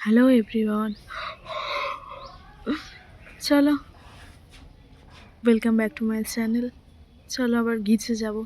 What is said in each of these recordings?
Hello everyone, চলো welcome back to my channel. চলো আবার গিচে যাব।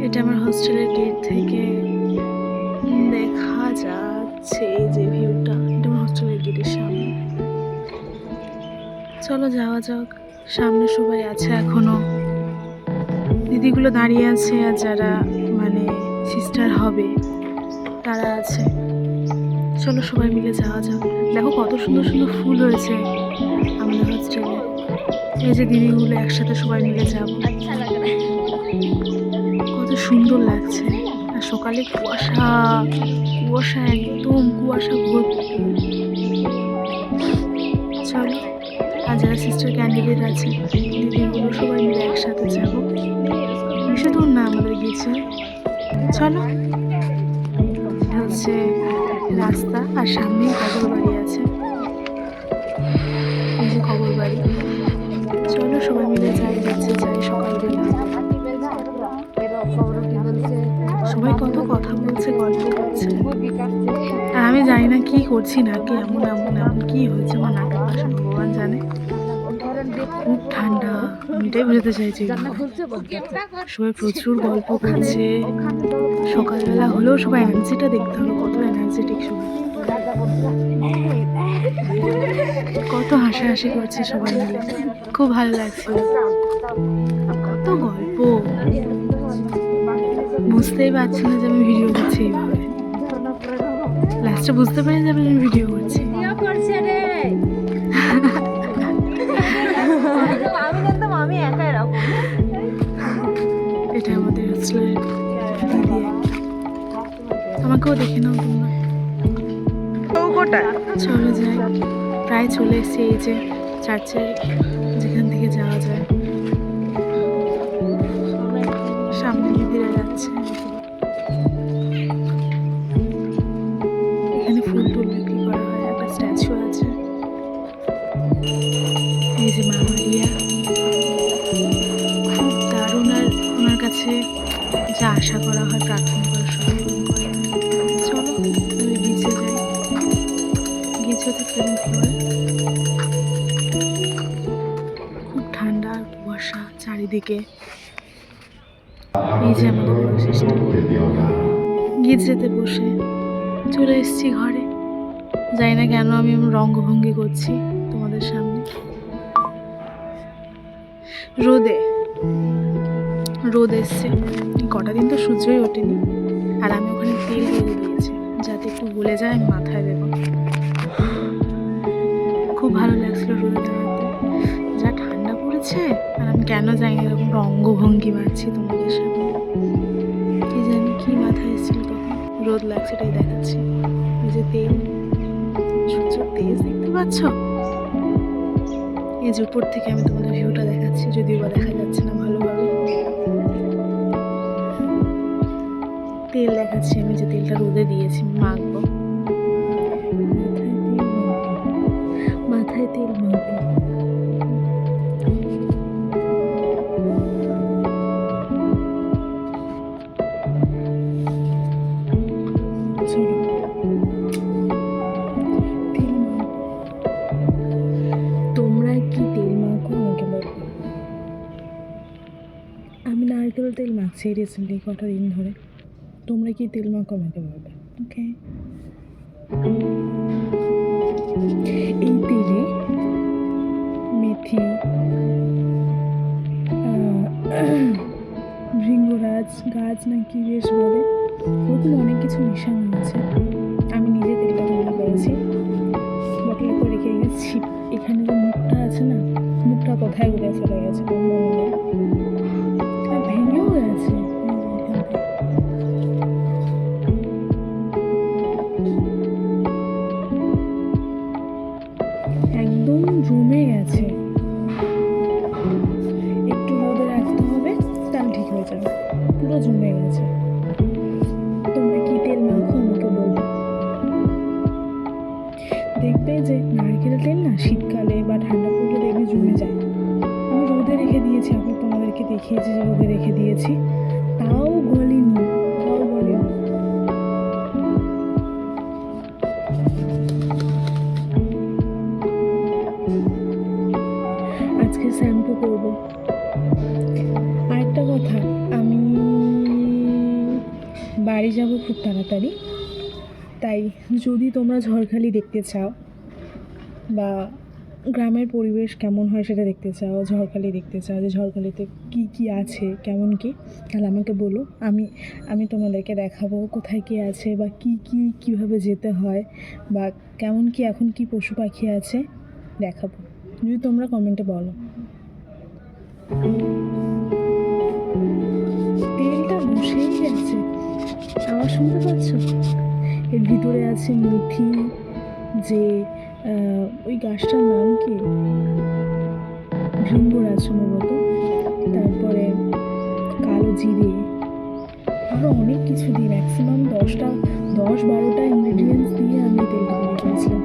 এটা আমার হোস্টেলের গেট থেকে দেখা যাচ্ছে যে ভিউটা, এটা আমার হোস্টেলের গেটের সামনে। চলো যাওয়া যাক। সামনে সবাই আছে এখনো, দিদিগুলো দাঁড়িয়ে আছে, আর যারা মানে সিস্টার হবে তারা আছে। চলো সবাই মিলে যাওয়া যাক। দেখো কত সুন্দর সুন্দর ফুল হয়েছে আমাদের হোস্টেলে। এই যে দিদিগুলো একসাথে সবাই মিলে যাব, কত সুন্দর লাগছে। আর সকালে কুয়াশা কুয়াশা, একদম কুয়াশা ভর্তি। চলো, আর যারা সিস্টার ক্যান্ডিডেট আছে দিদিগুলো সবাই মিলে একসাথে যাব। বেশি দূর না আমাদের গেছে। চলো, এটা হচ্ছে রাস্তা, আর সামনেই কবর বাড়ি আছে। এই যে কবর বাড়ি। চলো সবাই মিলে যাই, গেছে যাই সকালবেলা। সবাই কত কথা বলছে, গল্প করছে, আর আমি জানি না কি করছি, নাকি এমন এমন এমন কি হয়েছে আমার নাকের পাশে, ভগবান জানে। খুব ঠান্ডা, আমি এটাই বুঝতে চাইছি। সবাই প্রচুর গল্প করছে। সকালবেলা হলেও সবাই এনার্জিটা দেখতে হবে, কত এনার্জেটিক সবাই, কত হাসাহাসি করছে সবাই মিলে, খুব ভালো লাগছে। কত গল্প, বুঝতেই পারছি না যে আমি ভিডিও করছি এইভাবে। লাস্টে বুঝতে পারি যে আমি ভিডিও করছি। এটা আমাদের হোস্টেলের দিদি, আমাকেও দেখে নাও তোমরা। চলো যাই, প্রায় চলে এসেছি। এই যে চার্চের যেখান থেকে যাওয়া যায়, সামনে দিদিরা যাচ্ছে। এখানে ফুল টুল বিক্রি করা হয়, একটা স্ট্যাচু আছে। এই যে মা মারিয়া, খুব দারুণ। আর ওনার কাছে যা আশা করা হয়, প্রার্থনা করা সব পূরণ করে। চলো আমি গিচে যাই। গিচে হচ্ছে 7th ফ্লোরে। খুব ঠান্ডা আর কুয়াশা চারিদিকে। এই যে আমাদের বড় সিস্টেম, গিজেতে বসে চলে এসেছি ঘরে। জানি না কেন আমি রঙ্গভঙ্গি করছি তোমাদের সামনে। রোদ এসছে, কটা দিন তো সূর্যই ওঠেনি। আর আমি ওখানে তেল ঢেলে দিয়েছি যাতে একটু গলে যায়, আমি মাথায় দেবো। খুব ভালো লাগছিল রোদে দাঁড়াতে, যা ঠান্ডা পড়েছে। আর আমি কেন জানি না এরকম রঙ্গভঙ্গি মারছি তোমাদের সামনে, কি জানি কি মাথায় এসেছিল তখন। রোদ লাগছে এটাই দেখাচ্ছি। এই যে তেল, সূর্যের তেজ দেখতে পাচ্ছ। এই যে উপর থেকে আমি তোমাদের ভিউটা দেখাচ্ছি, যদিও বা দেখা যাচ্ছে না ভালোভাবে। তেল দেখাচ্ছি আমি, যে তেলটা রোদে দিয়েছি মাখবো, মাথায় তেল মাখবো। তোমরা কি তেল মাখো আমাকে বলো। আমি নারকেল তেল মাখছি রিসেন্টলি কটা দিন ধরে। তোমরা কি তেল মাখো আমাকে বলবে, ওকে? এই তেলে মেথি, ভৃঙ্গরাজ গাছ নাকি বেশ বলে, ওরকম অনেক কিছু মেশানো আছে। আমি নিজে তেলটা তৈরি করেছি, বটলে করে রেখে গেছি। এখানে যে মুখটা আছে না, মুখটা কোথায় ঘুরে চলে গেছে মনে নেই, আর ভেঙেও গেছে। একদম জমে গেছে, একটু রোদে রাখতে হবে, তাহলে ঠিক হয়ে যাবে। পুরো জমে গেছে। তোমরা কি তেল মাখো আমাকে বলবে। দেখবে যে নারকেল তেল না শীতকালে বা ঠান্ডা পড়লে দেখবে জমে যায়। আমি রোদে রেখে দিয়েছি, আমি তোমাদেরকে দেখিয়েছি যে রোদে রেখে দিয়েছি, তাও গলেনি। বাড়ি যাব খুব তাড়াতাড়ি। তাই যদি তোমরা ঝড়খালি দেখতে চাও বা গ্রামের পরিবেশ কেমন হয় সেটা দেখতে চাও, ঝড়খালি দেখতে চাও যে ঝড়খালিতে কী কী আছে কেমন কী, তাহলে আমাকে বলো। আমি তোমাদেরকে দেখাবো কোথায় কী আছে বা কীভাবে যেতে হয় বা কেমন কী এখন কী পশু পাখি আছে দেখাবো, যদি তোমরা কমেন্টে বলো। তেলটা বসেই গেছে, আওয়াজ শুনতে পাচ্ছ? এর ভিতরে আছে মেথি, যে ওই গাছটার নাম কি, ভৃঙ্গরাজ সম্ভবত, তারপরে কালো জিরে, আরও অনেক কিছু দিয়ে ম্যাক্সিমাম 10-12টা ইনগ্রিডিয়েন্টস দিয়ে আমি তেলটা তৈরি করেছিলাম।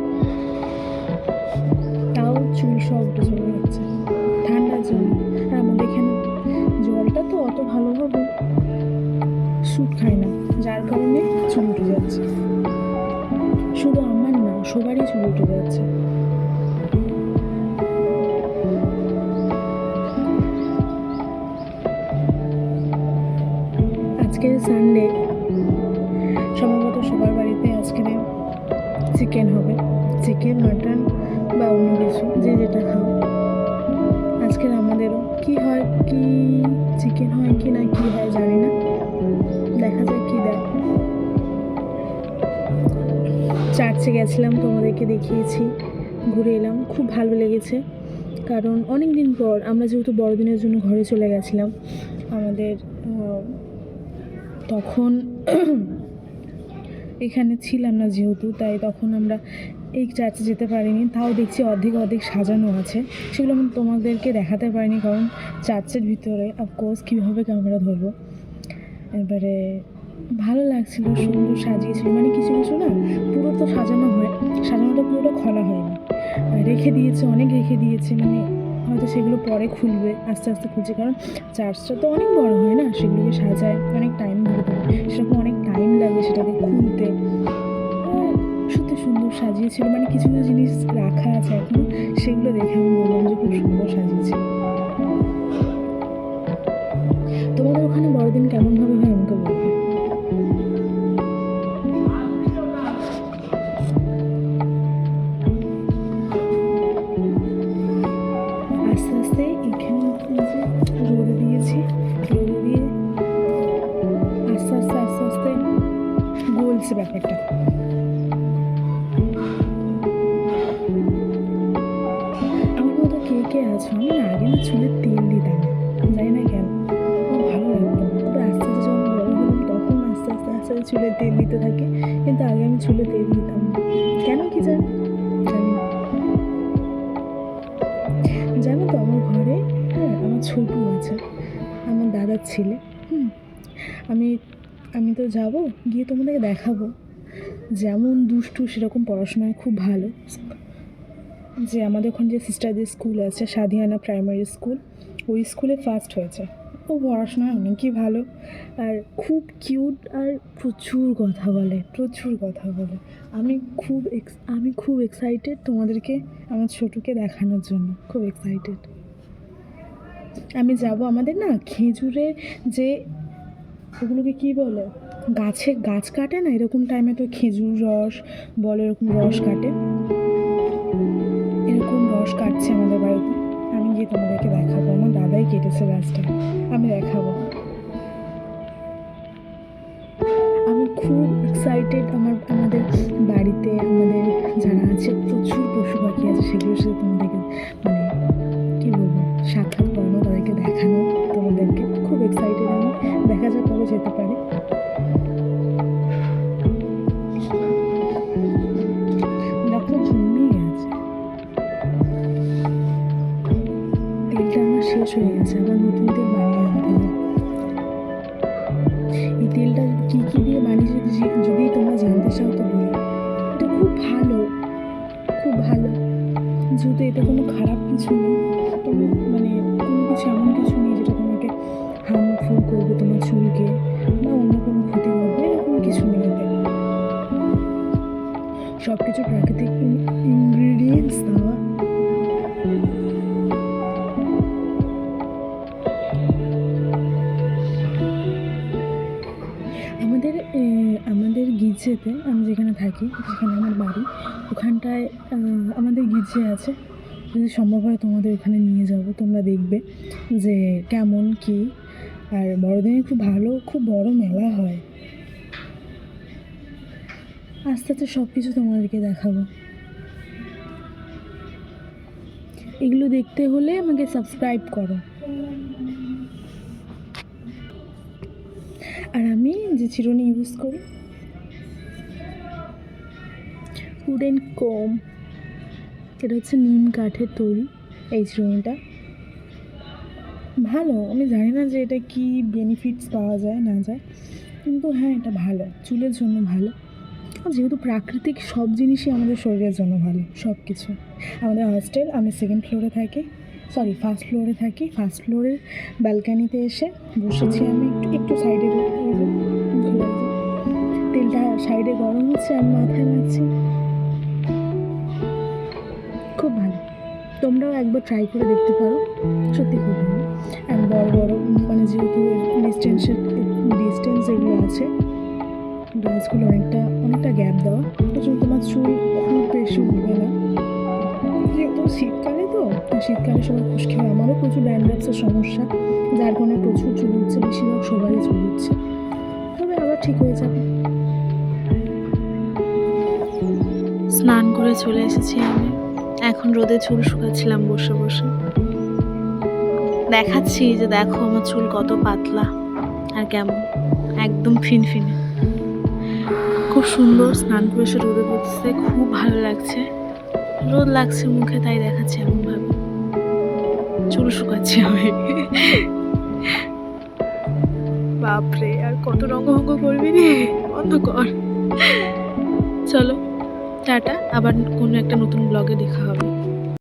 তাও চুল সব উঠে চলে যাচ্ছে ঠান্ডার জন্য। আর আমাদের এখানে জলটা তো অত ভালোভাবে স্যুট খায় না, যার কারণে চুল উঠে যাচ্ছে। শুধু আমার না, সবারই চুল উঠে যাচ্ছে। আজকে সানডে, সম্ভবত সবার বাড়িতে আজকে চিকেন হবে, চিকেন মাটন বা অন্য কিছু, যে যেটা খাও। আজকের আমাদেরও কী হয়, কি চিকেন হয় কি না কী হয় জানি না, দেখা যাক কী দেয়। চার্চে গেছিলাম, তোমাদেরকে দেখিয়েছি, ঘুরে এলাম, খুব ভালো লেগেছে। কারণ অনেক দিন পর আমরা যেহেতু বড়দিনের জন্য ঘরে চলে গেছিলাম, আমাদের তখন এখানে ছিলাম না যেহেতু, তাই তখন আমরা এই চার্চে যেতে পারিনি। তাও দেখছি অর্ধেক সাজানো আছে, সেগুলো আমি তোমাদেরকে দেখাতে পারিনি, কারণ চার্চের ভিতরে অফকোর্স কীভাবে ক্যামেরা ধরবো। এবারে ভালো লাগছিল, সুন্দর সাজিয়েছিল, মানে কিছু কিছু না পুরো তো সাজানো হয়, সাজানোটা পুরোটা খোলা হয়নি, রেখে দিয়েছে, অনেক রেখে দিয়েছে, মানে হয়তো সেগুলো পরে খুলবে, আস্তে আস্তে খুলছে, কারণ চার্চটা তো অনেক বড় হয় না, সেগুলোকে সাজায় অনেক টাইম ধরে ধরে, সেরকম অনেক টাইম লাগে সেটাকে খুলতে। সত্যি সুন্দর সাজিয়েছিল, মানে কিছু কিছু জিনিস রাখা আছে এখনো, সেগুলো দেখে আমি বললাম যে খুব সুন্দর সাজিয়েছিল। তোমাদের ওখানে বড়দিন কেমনভাবে হয় আমাকে বলবে। আস্তে আস্তে এখানে রোদে দিয়েছি, রোদে দিয়ে আস্তে আস্তে আস্তে আস্তে গলছে ব্যাপারটা। আমার মতো কে আছো, আমি না আগে না চুলে তেল দিতাম, জানি না কেন, খুব ভালো লাগতো। তবে আস্তে আস্তে যখন বড় হলাম তখন আস্তে আস্তে চুলে তেল দিতে থাকে, কিন্তু আগে আমি চুলে তেল দিতাম না, কেন কি জানি না। জানো তো আমার ঘরে, হ্যাঁ, আমার ছোটু আছে, আমার দাদার ছেলে। আমি তো যাবো, গিয়ে তোমাদেরকে দেখাবো, যেমন দুষ্টু সেরকম পড়াশোনায় খুব ভালো। যে আমাদের ওখানে যে সিস্টারদের স্কুল আছে, সাদিয়ানা প্রাইমারি স্কুল, ওই স্কুলে ফার্স্ট হয়েছে। ও পড়াশোনায় অনেকই ভালো, আর খুব কিউট, আর প্রচুর কথা বলে। আমি খুব এক্সাইটেড তোমাদেরকে আমার ছোটুকে দেখানোর জন্য, খুব এক্সাইটেড। আমি যাব, আমাদের না খেজুরের যে ওগুলোকে কী বলে, গাছ কাটে না, এরকম টাইমে তো খেজুর রস বলে, এরকম রস কাটে, এরকম রস কাটছে আমাদের বাড়িতে। আমি গিয়ে তোমাদেরকে দেখাবো, আমার দাদাই কেটেছে গাছটা, আমি দেখাবো। আমি খুব এক্সাইটেড, আমাদের বাড়িতে আমাদের যারা আছে প্রচুর পশু পাখি আছে, সেগুলোর সাথে তোমাদেরকে মানে কী বলবো, সাক্ষাৎ করানো, তাদেরকে দেখানো, তোমাদেরকে খুব এক্সাইটেড আমি। দেখা যাক কবে যেতে পারে। দেখো জন্মেই আছে, তেলটা আমার শেষ হয়ে গেছে, আবার নতুন তেল বানিয়ে আনতে হবে। এই তেলটা কী দিয়ে বানিয়েছে যদি তোমরা জানতে চাও তো বলো। এটা খুব ভালো, যেহেতু এতে কোনো খারাপ কিছু নেই, তুমি মানে কোনো কিছু এমন কিছু নেই যেটা তোমাকে হার্মফুল করবে তোমার চুলকে বা অন্য কোনো ক্ষতি করবে, এরকম কিছু নেই এতে। সব কিছু প্রাকৃতিক ইনগ্রিডিয়েন্টস দেওয়া। আমাদের গির্জেতে, আমি যেখানে থাকি, যেখানে আমার বাড়ি, ওখানটায় আমাদের গির্জে আছে। যদি সম্ভব হয় তোমাদের ওখানে নিয়ে যাব, তোমরা দেখবে যে কেমন কী। আর বড়দিনে খুব ভালো, খুব বড় মেলা হয়। আস্তে আস্তে সব কিছু তোমাদেরকে দেখাবো। এগুলো দেখতে হলে আমাকে সাবস্ক্রাইব করো। আর আমি যে চিরুনি ইউজ করি, উডেন কোম, এটা হচ্ছে নিম কাঠের তৈরি এই চিরুনিটা। ভালো, আমি জানি না যে এটা কি বেনিফিটস পাওয়া যায় না যায়, কিন্তু হ্যাঁ এটা ভালো, চুলের জন্য ভালো। যেহেতু প্রাকৃতিক সব জিনিসই আমাদের শরীরের জন্য ভালো, সব কিছু। আমাদের হস্টেল, আমি ফার্স্ট ফ্লোরে থাকি। ফার্স্ট ফ্লোরের ব্যালকানিতে এসে বসেছি আমি, একটু সাইডে তেলটা সাইডে গরম হচ্ছে, আমি মাথায় মাখছি। খুব ভালো, তোমরাও একবার ট্রাই করে দেখতে পারো, সত্যি খুব ভালো। আর বড় বড় মানে যেহেতু ডিস্টেন্স এগুলো আছে, গাছগুলো অনেকটা গ্যাপ দেওয়া, ওই জন্য তোমার চুল খুব বেশি উঠবে না। যেহেতু শীতকালে তো, শীতকালে সবাই খুশকি হয়, আমারও প্রচুর ড্যান্ড্রাফের সমস্যা, যার কারণে প্রচুর চুল উঠছে, বেশিরভাগ সবারই চুল উঠছে, তবে আবার ঠিক হয়ে যাবে। স্নান করে চলে এসেছি আমি, এখন রোদে চুল শুকাচ্ছিলাম বসে বসে। দেখাচ্ছি যে দেখো আমার চুল কত পাতলা আর কেমন, একদম ফিনফিনে, খুব সুন্দর। স্নান করে এসে রোদে পড়ছে, খুব ভালো লাগছে, রোদ লাগছে মুখে, তাই দেখাচ্ছি এমনভাবে চুল শুকাচ্ছি আমি। বাপরে, আর কত রঙ্গভঙ্গ করবি রে, বন্ধ কর। চলো টাটা, আবার কোনো একটা নতুন ব্লগে দেখা হবে।